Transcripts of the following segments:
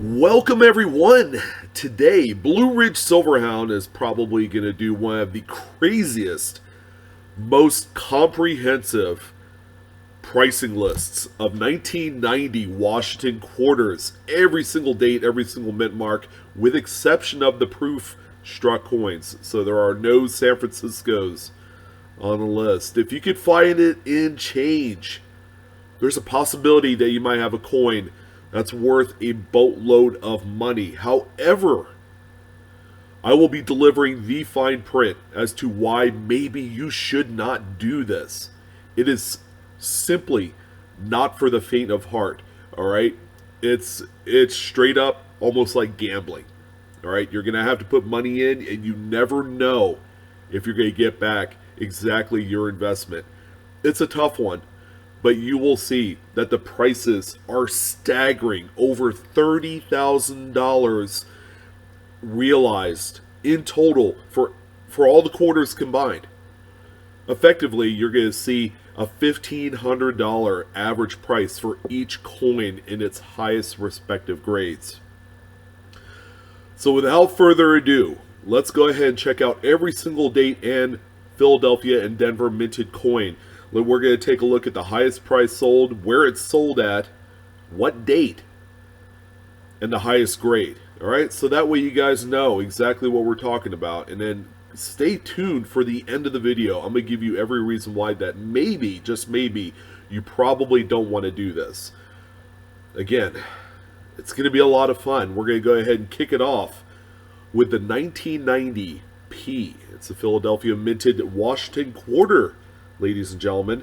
Welcome everyone! Today, Blue Ridge Silverhound is probably going to do one of the craziest, most comprehensive pricing lists of 1990 Washington quarters. Every single date, every single mint mark, with exception of the proof struck coins. So there are no San Franciscos on the list. If you could find it in change, there's a possibility that you might have a coin that's worth a boatload of money. However, I will be delivering the fine print as to why maybe you should not do this. It is simply not for the faint of heart. All right, it's straight up almost like gambling. All right, you're gonna have to put money in, and you never know if you're gonna get back exactly your investment. It's a tough one. But you will see that the prices are staggering. Over $30,000 realized in total for all the quarters combined. Effectively, you're going to see a $1,500 average price for each coin in its highest respective grades. So without further ado, let's go ahead and check out every single date and Philadelphia and Denver minted coin. We're going to take a look at the highest price sold, where it's sold at, what date, and the highest grade. All right, so that way you guys know exactly what we're talking about. And then stay tuned for the end of the video. I'm going to give you every reason why that maybe, just maybe, you probably don't want to do this. Again, it's going to be a lot of fun. We're going to go ahead and kick it off with the 1990 P. It's a Philadelphia minted Washington quarter, ladies and gentlemen.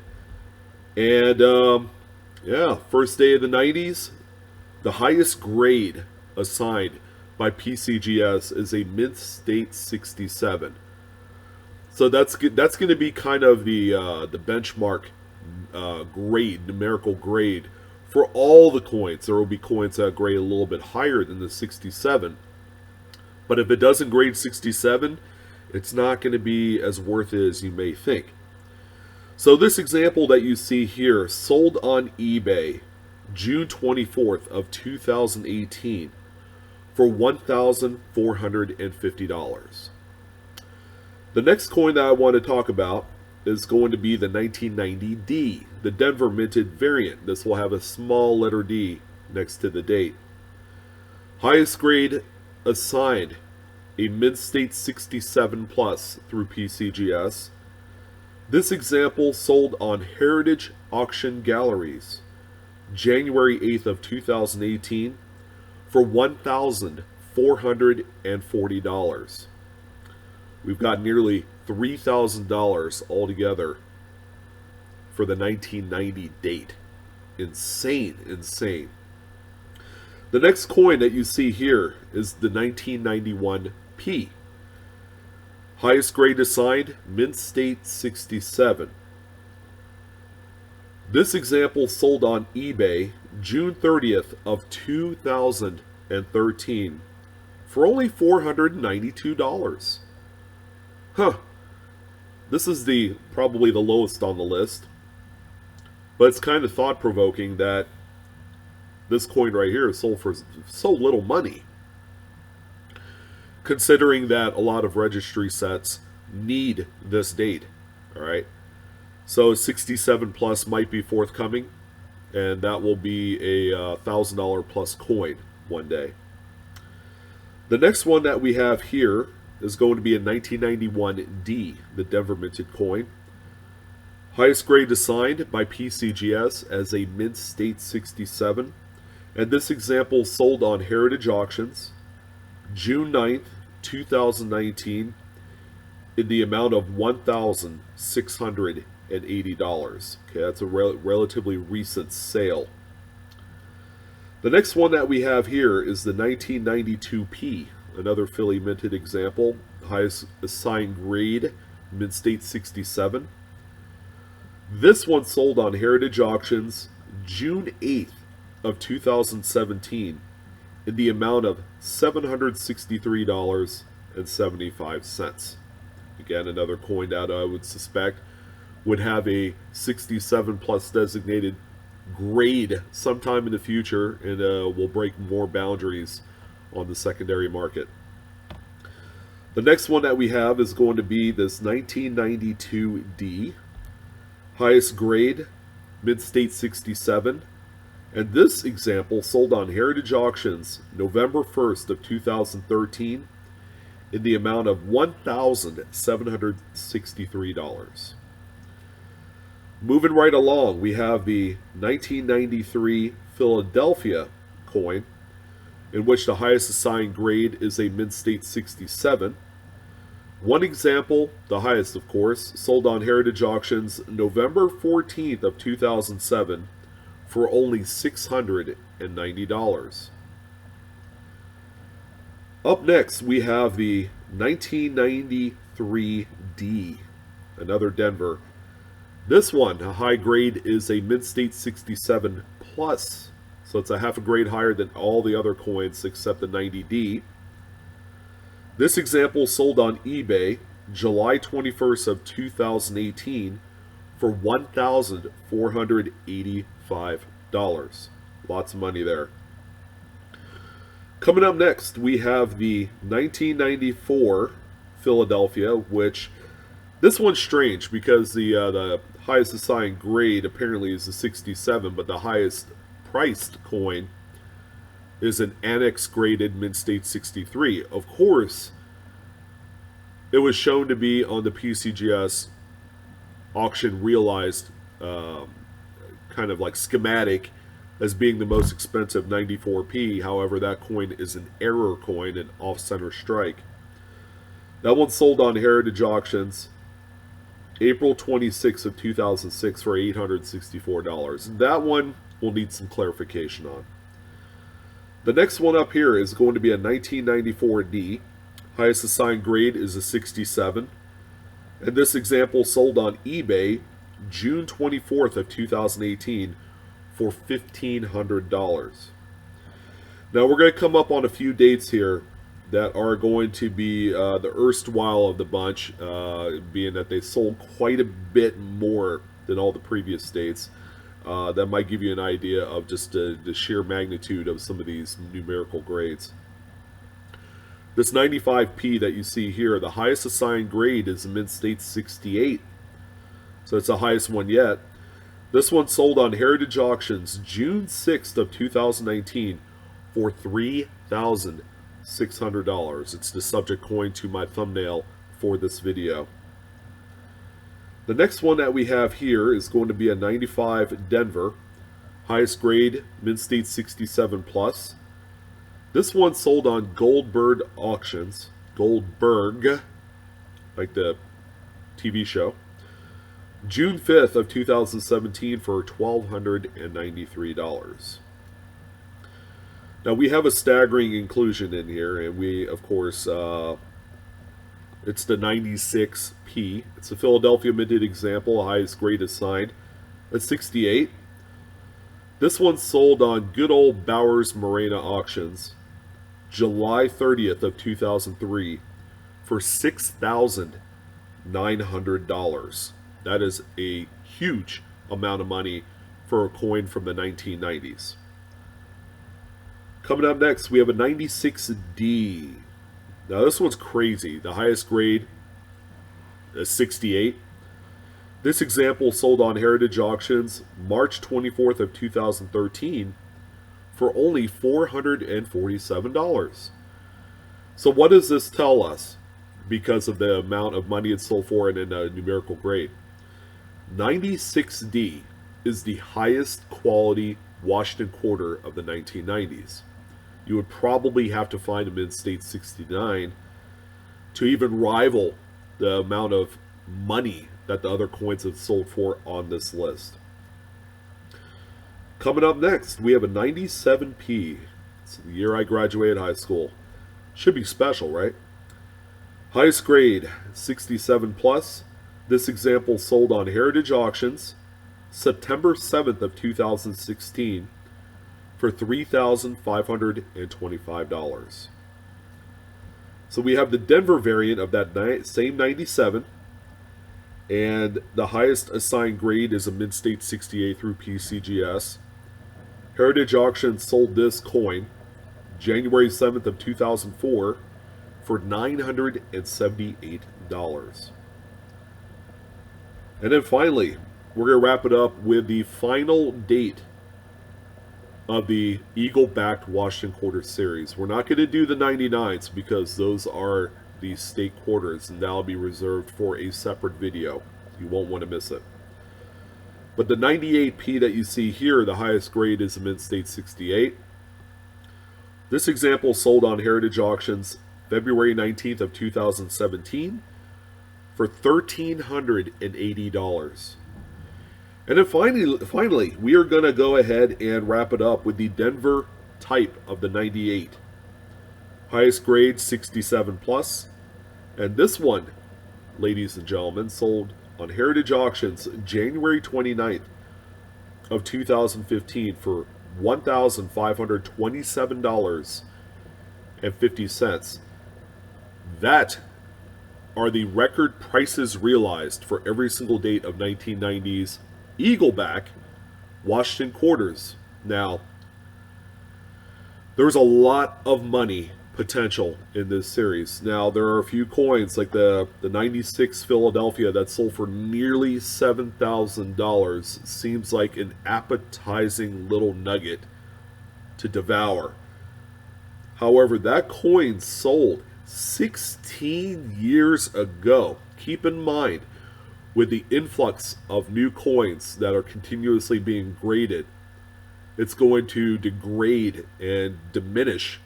And yeah, first day of the 90s, the highest grade assigned by PCGS is a mint state 67. So that's going to be kind of the benchmark grade, numerical grade for all the coins. There will be coins that grade a little bit higher than the 67, but if it doesn't grade 67, it's not going to be as worth it as you may think. So this example that you see here sold on eBay June 24th of 2018 for $1,450. The next coin that I want to talk about is going to be the 1990D, the Denver minted variant. This will have a small letter D next to the date. Highest grade assigned, a mint state 67 plus through PCGS. This example sold on Heritage Auction Galleries, January 8th of 2018 for $1,440. We've got nearly $3,000 altogether for the 1990 date. Insane, insane. The next coin that you see here is the 1991 P. Highest grade assigned, mint state 67. This example sold on eBay June 30th of 2013 for only $492. Huh. This is probably the lowest on the list. But it's kind of thought-provoking that this coin right here is sold for so little money, considering that a lot of registry sets need this date. All right, so 67 plus might be forthcoming, and that will be a $1,000 plus coin one day. The next one that we have here is going to be a 1991 D, the Denver minted coin. Highest grade assigned by PCGS as a mint state 67, and this example sold on Heritage Auctions June 9th, 2019 in the amount of $1,680. Okay, that's a relatively recent sale. The next one that we have here is the 1992 P, another Philly minted example, highest assigned grade, mint state 67. This one sold on Heritage Auctions June 8th of 2017 in the amount of $763.75. Again, another coin that I would suspect would have a 67 plus designated grade sometime in the future, and will break more boundaries on the secondary market. The next one that we have is going to be this 1992D, highest grade, mid-state 67. And this example sold on Heritage Auctions November 1st of 2013 in the amount of $1,763. Moving right along, we have the 1993 Philadelphia coin, in which the highest assigned grade is a mid-state 67. One example, the highest of course, sold on Heritage Auctions November 14th of 2007 for only $690. Up next, we have the 1993D, another Denver. This one, a high grade, is a mid-state 67 plus, so it's a half a grade higher than all the other coins except the 90D. This example sold on eBay July 21st of 2018 for $1,485. Lots of money there. Coming up next, we have the 1994 Philadelphia, which this one's strange because the highest assigned grade apparently is a 67, but the highest priced coin is an annex graded mid-state 63. Of course, it was shown to be on the PCGS auction realized kind of like schematic as being the most expensive 94p. However, that coin is an error coin, an off-center strike. That one sold on Heritage Auctions April 26th of 2006 for $864. That one will need some clarification on. The next one up here is going to be a 1994D. Highest assigned grade is a 67. And this example sold on eBay June 24th of 2018 for $1,500. Now we're going to come up on a few dates here that are going to be the erstwhile of the bunch, being that they sold quite a bit more than all the previous dates. That might give you an idea of just the sheer magnitude of some of these numerical grades. This 95p that you see here, the highest assigned grade is a mid-state 68. So it's the highest one yet. This one sold on Heritage Auctions June 6th of 2019 for $3,600. It's the subject coin to my thumbnail for this video. The next one that we have here is going to be a 95 Denver, highest grade, mid-state 67 plus. This one sold on Goldberg Auctions, Goldberg, like the TV show, June 5th of 2017 for $1,293. Now we have a staggering inclusion in here, and we, of course, it's the 96p. It's a Philadelphia minted example, highest grade assigned at 68. This one sold on good old Bowers Morena Auctions, July 30th of 2003 for $6,900. That is a huge amount of money for a coin from the 1990s. Coming up next, we have a 96D. Now this one's crazy. The highest grade is 68. This example sold on Heritage Auctions March 24th of 2013 for only $447. So what does this tell us because of the amount of money it's sold for and in a numerical grade? 96D is the highest quality Washington quarter of the 1990s. You would probably have to find a mid-state 69 to even rival the amount of money that the other coins have sold for on this list. Coming up next, we have a 97p. It's the year I graduated high school. Should be special, right? Highest grade, 67 plus. This example sold on Heritage Auctions September 7th of 2016 for $3,525. So we have the Denver variant of that same 97. And the highest assigned grade is a mid-state 68 through PCGS. Heritage Auction sold this coin January 7th of 2004 for $978. And then finally, we're going to wrap it up with the final date of the Eagle-backed Washington Quarter Series. We're not going to do the 99s because those are the state quarters, and that'll be reserved for a separate video. You won't want to miss it. But the 98P that you see here, the highest grade is a mid-state 68. This example sold on Heritage Auctions February 19th of 2017 for $1,380. And then finally, we are going to go ahead and wrap it up with the Denver type of the 98. Highest grade, 67 plus. And this one, ladies and gentlemen, sold on Heritage Auctions January 29th of 2015 for $1,527.50. That are the record prices realized for every single date of 1990's Eagleback Washington Quarters. Now, there's a lot of money potential in this series. Now, there are a few coins like the 96 Philadelphia that sold for nearly $7,000. Seems like an appetizing little nugget to devour. However, that coin sold 16 years ago. Keep in mind, with the influx of new coins that are continuously being graded, it's going to degrade and diminish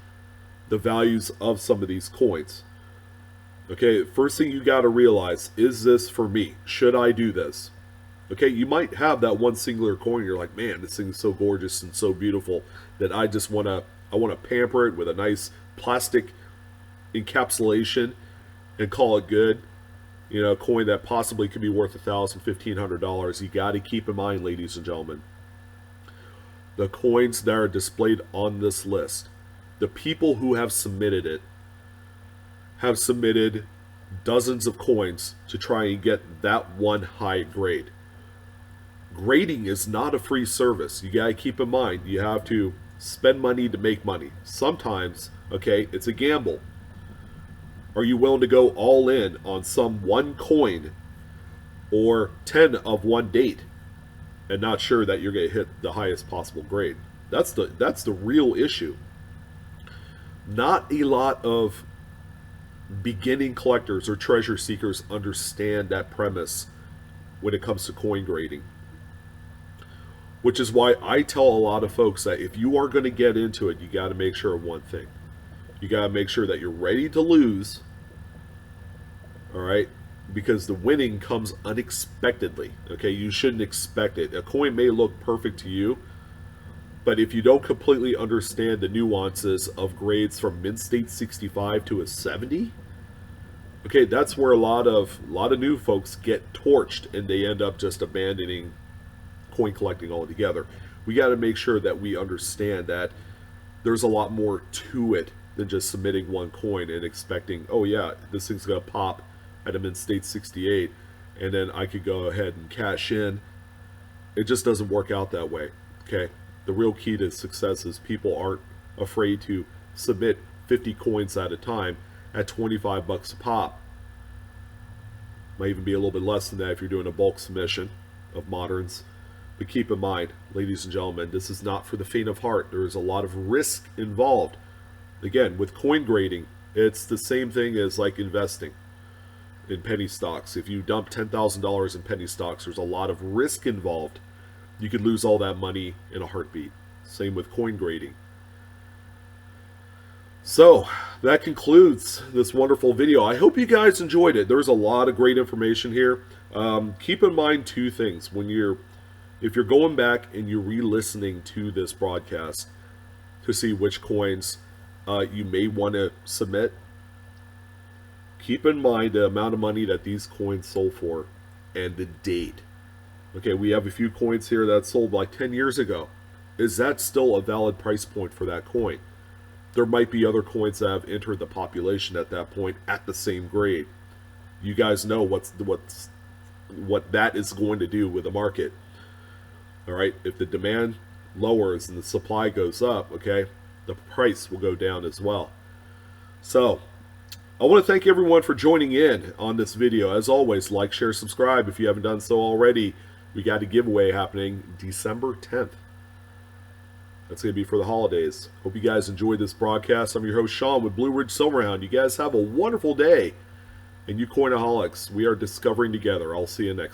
the values of some of these coins. Okay, first thing you got to realize, is this for me? Should I do this? Okay, you might have that one singular coin, you're like, man, this thing is so gorgeous and so beautiful that I just want to pamper it with a nice plastic encapsulation and call it good. You know, a coin that possibly could be worth $1,000, $1,500. You got to keep in mind, ladies and gentlemen, the coins that are displayed on this list, the people who have submitted it have submitted dozens of coins to try and get that one high grade. Grading is not a free service. You got to keep in mind, you have to spend money to make money. Sometimes, okay, it's a gamble. Are you willing to go all in on some one coin or 10 of one date and not sure that you're going to hit the highest possible grade? That's the real issue. Not a lot of beginning collectors or treasure seekers understand that premise when it comes to coin grading. Which is why I tell a lot of folks that if you are going to get into it, you got to make sure of one thing. You got to make sure that you're ready to lose. All right? Because the winning comes unexpectedly. Okay? You shouldn't expect it. A coin may look perfect to you, but if you don't completely understand the nuances of grades from mid-state 65 to a 70, okay, that's where a lot of new folks get torched and they end up just abandoning coin collecting altogether. We got to make sure that we understand that there's a lot more to it than just submitting one coin and expecting, oh yeah, this thing's gonna pop at a mid-state 68 and then I could go ahead and cash in. It just doesn't work out that way. Okay, the real key to success is people aren't afraid to submit 50 coins at a time at 25 bucks a pop. Might even be a little bit less than that if you're doing a bulk submission of moderns. But keep in mind, ladies and gentlemen, this is not for the faint of heart. There is a lot of risk involved. Again, with coin grading, it's the same thing as like investing in penny stocks. If you dump $10,000 in penny stocks, there's a lot of risk involved. You could lose all that money in a heartbeat. Same with coin grading. So, that concludes this wonderful video. I hope you guys enjoyed it. There's a lot of great information here. Keep in mind two things. If you're going back and you're re-listening to this broadcast to see which coins you may want to submit, keep in mind the amount of money that these coins sold for and the date. Okay, we have a few coins here that sold like 10 years ago. Is that still a valid price point for that coin? There might be other coins that have entered the population at that point at the same grade. You guys know what's what that is going to do with the market. All right, if the demand lowers and the supply goes up, okay, the price will go down as well. So I want to thank everyone for joining in on this video. As always, like, share, subscribe if you haven't done so already. We got a giveaway happening December 10th. That's going to be for the holidays. Hope you guys enjoyed this broadcast. I'm your host, Sean, with Blue Ridge Silverhound. You guys have a wonderful day. And you coinaholics, we are discovering together. I'll see you next time.